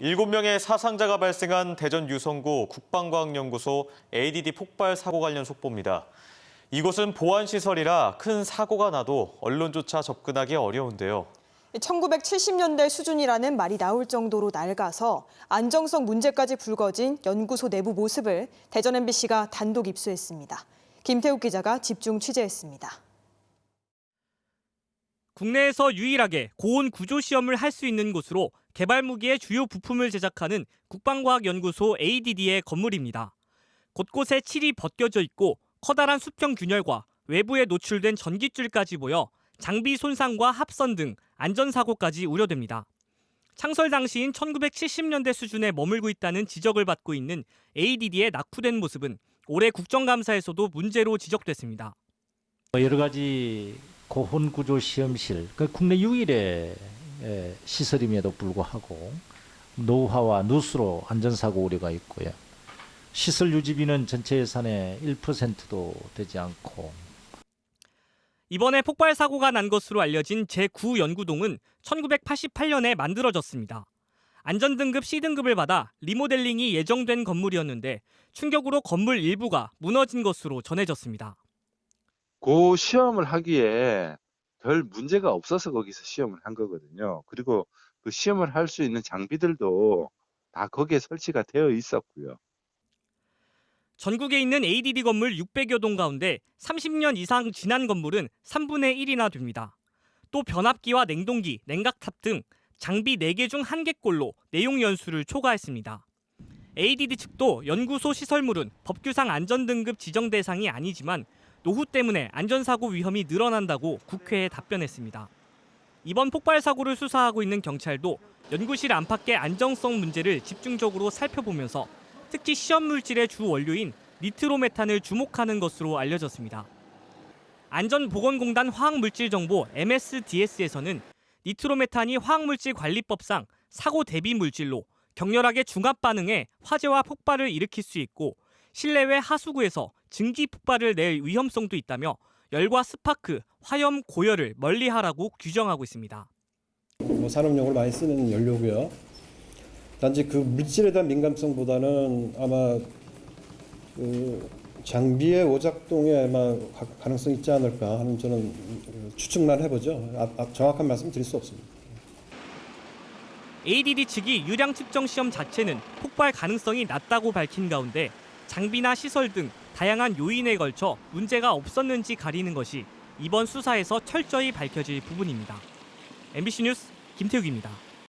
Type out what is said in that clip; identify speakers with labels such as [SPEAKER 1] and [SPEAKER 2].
[SPEAKER 1] 7명의 사상자가 발생한 대전 유성구 국방과학연구소 ADD 폭발 사고 관련 속보입니다. 이곳은 보안시설이라 큰 사고가 나도 언론조차 접근하기 어려운데요.
[SPEAKER 2] 1970년대 수준이라는 말이 나올 정도로 낡아서 안정성 문제까지 불거진 연구소 내부 모습을 대전 MBC가 단독 입수했습니다. 김태욱 기자가 집중 취재했습니다.
[SPEAKER 3] 국내에서 유일하게 고온 구조 시험을 할 수 있는 곳으로 개발 무기의 주요 부품을 제작하는 국방과학연구소 ADD의 건물입니다. 곳곳에 칠이 벗겨져 있고 커다란 수평 균열과 외부에 노출된 전기줄까지 보여 장비 손상과 합선 등 안전사고까지 우려됩니다. 창설 당시인 1970년대 수준에 머물고 있다는 지적을 받고 있는 ADD의 낙후된 모습은 올해 국정감사에서도 문제로 지적됐습니다.
[SPEAKER 4] 여러 가지 고온 구조 시험실, 국내 유일의 시설임에도 불구하고 노후화와 누수로 안전사고 우려가 있고요. 시설 유지비는 전체 예산의 1%도 되지 않고.
[SPEAKER 3] 이번에 폭발 사고가 난 것으로 알려진 제9연구동은 1988년에 만들어졌습니다. 안전등급 C등급을 받아 리모델링이 예정된 건물이었는데 충격으로 건물 일부가 무너진 것으로 전해졌습니다.
[SPEAKER 5] 그 시험을 하기에 별 문제가 없어서 거기서 시험을 한 거거든요. 그리고 그 시험을 할 수 있는 장비들도 다 거기에 설치가 되어 있었고요.
[SPEAKER 3] 전국에 있는 ADD 건물 600여 동 가운데 30년 이상 지난 건물은 3분의 1이나 됩니다. 또 변압기와 냉동기, 냉각탑 등 장비 4개 중 1개꼴로 내용 연수를 초과했습니다. ADD 측도 연구소 시설물은 법규상 안전등급 지정 대상이 아니지만 노후 때문에 안전사고 위험이 늘어난다고 국회에 답변했습니다. 이번 폭발 사고를 수사하고 있는 경찰도 연구실 안팎의 안정성 문제를 집중적으로 살펴보면서 특히 시험 물질의 주 원료인 니트로메탄을 주목하는 것으로 알려졌습니다. 안전보건공단 화학물질정보 MSDS에서는 니트로메탄이 화학물질관리법상 사고 대비 물질로 격렬하게 중합 반응해 화재와 폭발을 일으킬 수 있고 실내외 하수구에서 증기 폭발을 낼 위험성도 있다며 열과 스파크, 화염, 고열을 멀리하라고 규정하고 있습니다.
[SPEAKER 6] 산업용으로 많이 쓰는 연료고요. 단지 그 물질에 대한 민감성보다는 아마 그 장비의 오작동에 아마 가능성이 있지 않을까 하는 저는 추측만 해보죠. 정확한 말씀 드릴 수 없습니다.
[SPEAKER 3] ADD 측이 유량 측정 시험 자체는 폭발 가능성이 낮다고 밝힌 가운데 장비나 시설 등 다양한 요인에 걸쳐 문제가 없었는지 가리는 것이 이번 수사에서 철저히 밝혀질 부분입니다. MBC 뉴스 김태욱입니다.